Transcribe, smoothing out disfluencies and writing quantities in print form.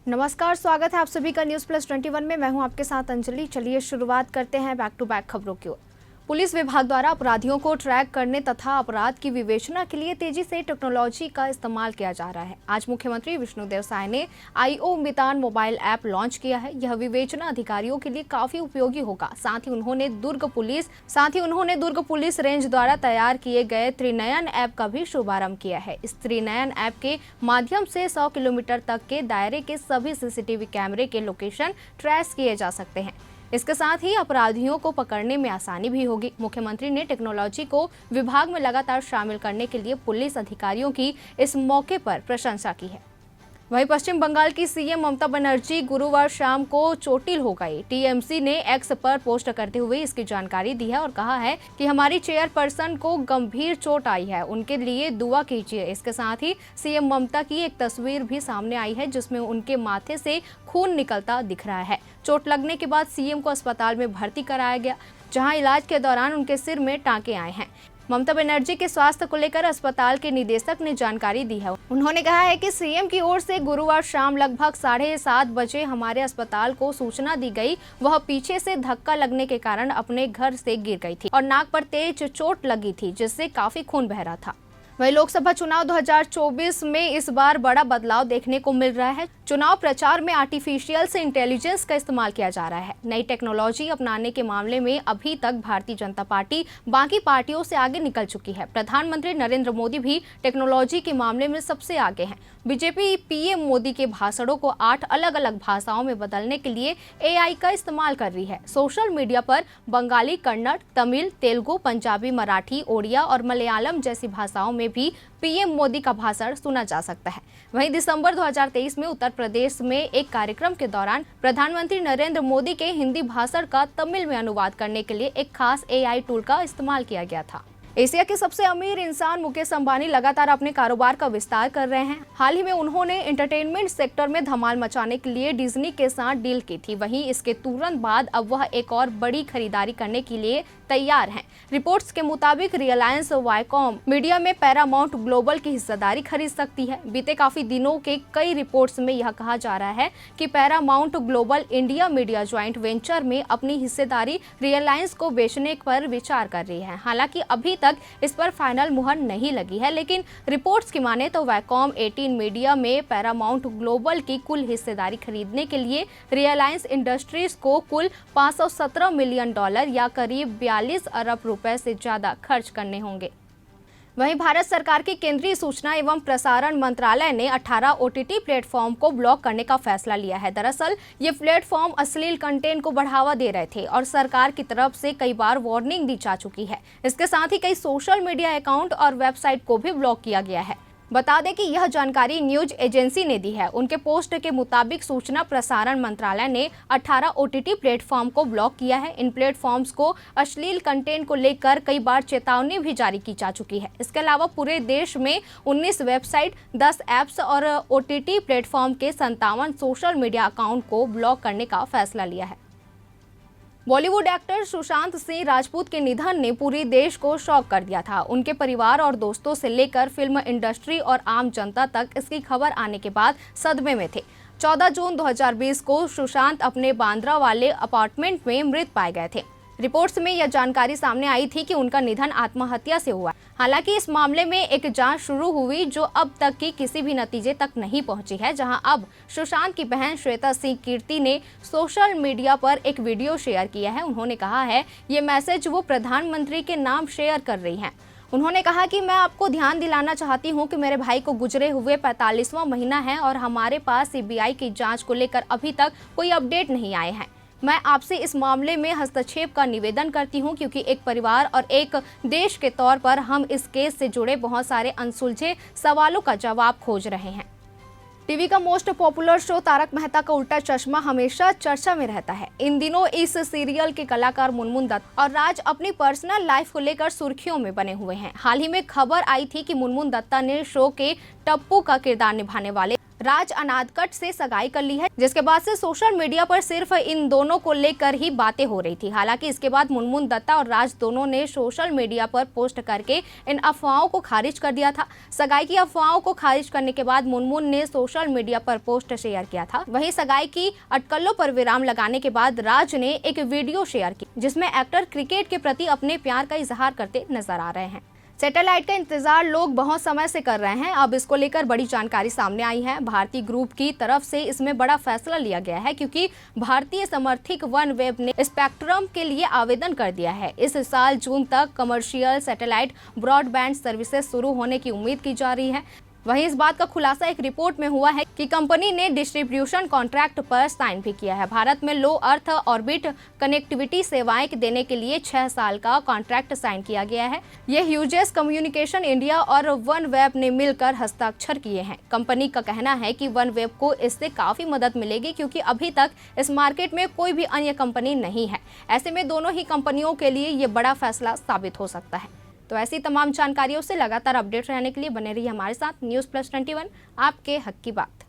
नमस्कार, स्वागत है आप सभी का न्यूज़ प्लस 21 में। मैं हूं आपके साथ अंजलि। चलिए शुरुआत करते हैं बैक टू बैक खबरों की ओर। पुलिस विभाग द्वारा अपराधियों को ट्रैक करने तथा अपराध की विवेचना के लिए तेजी से टेक्नोलॉजी का इस्तेमाल किया जा रहा है। आज मुख्यमंत्री विष्णुदेव साय ने IO मितान मोबाइल ऐप लॉन्च किया है। यह विवेचना अधिकारियों के लिए काफी उपयोगी होगा। साथ ही उन्होंने दुर्ग पुलिस रेंज द्वारा तैयार किए गए त्रिनयन ऐप का भी शुभारंभ किया है। इस त्रिनयन ऐप के माध्यम से 100 किलोमीटर तक के दायरे के सभी CCTV कैमरे के लोकेशन ट्रेस किए जा सकते हैं। इसके साथ ही अपराधियों को पकड़ने में आसानी भी होगी। मुख्यमंत्री ने टेक्नोलॉजी को विभाग में लगातार शामिल करने के लिए पुलिस अधिकारियों की इस मौके पर प्रशंसा की है। वहीं पश्चिम बंगाल की CM ममता बनर्जी गुरुवार शाम को चोटिल हो गई। TMC ने X पर पोस्ट करते हुए इसकी जानकारी दी है और कहा है कि हमारी चेयरपर्सन को गंभीर चोट आई है, उनके लिए दुआ कीजिए। इसके साथ ही CM ममता की एक तस्वीर भी सामने आई है जिसमें उनके माथे से खून निकलता दिख रहा है। चोट लगने के बाद CM को अस्पताल में भर्ती कराया गया, जहां इलाज के दौरान उनके सिर में टांके आए हैं। ममता बनर्जी के स्वास्थ्य को लेकर अस्पताल के निदेशक ने जानकारी दी है। उन्होंने कहा है कि CM की ओर से गुरुवार शाम लगभग 7:30 बजे हमारे अस्पताल को सूचना दी गई। वह पीछे से धक्का लगने के कारण अपने घर से गिर गई थी और नाक पर तेज चोट लगी थी, जिससे काफी खून बह रहा था। वहीं लोकसभा चुनाव 2024 में इस बार बड़ा बदलाव देखने को मिल रहा है। चुनाव प्रचार में आर्टिफिशियल इंटेलिजेंस का इस्तेमाल किया जा रहा है। नई टेक्नोलॉजी अपनाने के मामले में अभी तक भारतीय जनता पार्टी बाकी पार्टियों से आगे निकल चुकी है। प्रधानमंत्री नरेंद्र मोदी भी टेक्नोलॉजी के मामले में सबसे आगे हैं। बीजेपी PM मोदी के भाषणों को 8 अलग अलग भाषाओं में बदलने के लिए AI का इस्तेमाल कर रही है। सोशल मीडिया पर बंगाली, कन्नड़, तमिल, तेलुगु, पंजाबी, मराठी, ओडिया और मलयालम जैसी भाषाओं में भी PM मोदी का भाषण सुना जा सकता है। वहीं दिसंबर 2023 में उत्तर प्रदेश में एक कार्यक्रम के दौरान प्रधानमंत्री नरेंद्र मोदी के हिंदी भाषण का तमिल में अनुवाद करने के लिए एक खास AI टूल का इस्तेमाल किया गया था। एशिया के सबसे अमीर इंसान मुकेश अंबानी लगातार अपने कारोबार का विस्तार कर रहे हैं। हाल ही में उन्होंने एंटरटेनमेंट सेक्टर में धमाल मचाने के लिए डिज्नी के साथ डील की थी। वहीं इसके तुरंत बाद अब वह एक और बड़ी खरीदारी करने के लिए तैयार हैं। रिपोर्ट्स के मुताबिक रिलायंस वायकॉम मीडिया में पैरामाउंट ग्लोबल की हिस्सेदारी खरीद सकती है। बीते काफी दिनों के कई रिपोर्ट्स में यह कहा जा रहा है कि Paramount global India media joint venture में अपनी हिस्सेदारी रिलायंस को बेचने पर विचार कर रही है। हालांकि अभी तक इस पर फाइनल मुहर नहीं लगी है, लेकिन रिपोर्ट्स की माने तो वायकॉम 18 मीडिया में पैरामाउंट ग्लोबल की कुल हिस्सेदारी खरीदने के लिए रिलायंस इंडस्ट्रीज को कुल $517 मिलियन या करीब 42 अरब रुपए से ज्यादा खर्च करने होंगे। वहीं भारत सरकार की केंद्रीय सूचना एवं प्रसारण मंत्रालय ने 18 OTT प्लेटफॉर्म को ब्लॉक करने का फैसला लिया है। दरअसल ये प्लेटफॉर्म अश्लील कंटेंट को बढ़ावा दे रहे थे और सरकार की तरफ से कई बार वार्निंग दी जा चुकी है। इसके साथ ही कई सोशल मीडिया अकाउंट और वेबसाइट को भी ब्लॉक किया गया है। बता दें कि यह जानकारी न्यूज एजेंसी ने दी है। उनके पोस्ट के मुताबिक सूचना प्रसारण मंत्रालय ने 18 OTT प्लेटफॉर्म को ब्लॉक किया है। इन प्लेटफॉर्म्स को अश्लील कंटेंट को लेकर कई बार चेतावनी भी जारी की जा चुकी है। इसके अलावा पूरे देश में 19 वेबसाइट, 10 ऐप्स और OTT प्लेटफॉर्म के 57 सोशल मीडिया अकाउंट को ब्लॉक करने का फैसला लिया है। बॉलीवुड एक्टर सुशांत सिंह राजपूत के निधन ने पूरे देश को शॉक कर दिया था। उनके परिवार और दोस्तों से लेकर फिल्म इंडस्ट्री और आम जनता तक इसकी खबर आने के बाद सदमे में थे। 14 जून 2020 को सुशांत अपने बांद्रा वाले अपार्टमेंट में मृत पाए गए थे। रिपोर्ट्स में यह जानकारी सामने आई थी कि उनका निधन आत्महत्या से हुआ। हालांकि इस मामले में एक जांच शुरू हुई जो अब तक की किसी भी नतीजे तक नहीं पहुंची है। जहां अब सुशांत की बहन श्वेता सिंह कीर्ति ने सोशल मीडिया पर एक वीडियो शेयर किया है। उन्होंने कहा है ये मैसेज वो प्रधानमंत्री के नाम शेयर कर रही हैं। उन्होंने कहा कि मैं आपको ध्यान दिलाना चाहती हूं कि मेरे भाई को गुजरे हुए 45वां महीना है और हमारे पास CBI की जांच को लेकर अभी तक कोई अपडेट नहीं आए हैं। मैं आपसे इस मामले में हस्तक्षेप का निवेदन करती हूं क्योंकि एक परिवार और एक देश के तौर पर हम इस केस से जुड़े बहुत सारे अनसुलझे सवालों का जवाब खोज रहे हैं। टीवी का most popular show Taarak Mehta Ka Ooltah चश्मा हमेशा चर्चा में रहता है। इन दिनों इस सीरियल के कलाकार मुनमुन दत्ता और राज अपनी पर्सनल लाइफ को लेकर सुर्खियों में बने हुए हैं। हाल ही में खबर आई थी कि मुनमुन दत्ता ने शो के टप्पू का किरदार निभाने वाले राज अनादकट से सगाई कर ली है, जिसके बाद से सोशल मीडिया पर सिर्फ इन दोनों को लेकर ही बातें हो रही थी। हालांकि इसके बाद मुनमुन दत्ता और राज दोनों ने सोशल मीडिया पर पोस्ट करके इन अफवाहों को खारिज कर दिया था। सगाई की अफवाहों को खारिज करने के बाद मुनमुन ने सोशल मीडिया पर पोस्ट शेयर किया था। वहीं सगाई की अटकलों पर विराम लगाने के बाद राज ने एक वीडियो शेयर की, जिसमें एक्टर क्रिकेट के प्रति अपने प्यार का इजहार करते नजर आ रहे हैं। सैटेलाइट का इंतजार लोग बहुत समय से कर रहे हैं। अब इसको लेकर बड़ी जानकारी सामने आई है। भारतीय ग्रुप की तरफ से इसमें बड़ा फैसला लिया गया है, क्योंकि भारतीय समर्थित OneWeb ने स्पेक्ट्रम के लिए आवेदन कर दिया है। इस साल जून तक कमर्शियल सैटेलाइट ब्रॉडबैंड सर्विसेज शुरू होने की उम्मीद की जा रही है। वहीं इस बात का खुलासा एक रिपोर्ट में हुआ है कि कंपनी ने डिस्ट्रीब्यूशन कॉन्ट्रैक्ट पर साइन भी किया है। भारत में लो अर्थ ऑर्बिट कनेक्टिविटी सेवाएं देने के लिए 6 साल का कॉन्ट्रैक्ट साइन किया गया है। ये ह्यूजेस कम्युनिकेशन इंडिया और OneWeb ने मिलकर हस्ताक्षर किए हैं। कंपनी का कहना है कि OneWeb को इससे काफी मदद मिलेगी, क्योंकि अभी तक इस मार्केट में कोई भी अन्य कंपनी नहीं है। ऐसे में दोनों ही कंपनियों के लिए ये बड़ा फैसला साबित हो सकता है। तो ऐसी तमाम जानकारियों से लगातार अपडेट रहने के लिए बने रहिए हमारे साथ। न्यूज़ प्लस 21, आपके हक की बात।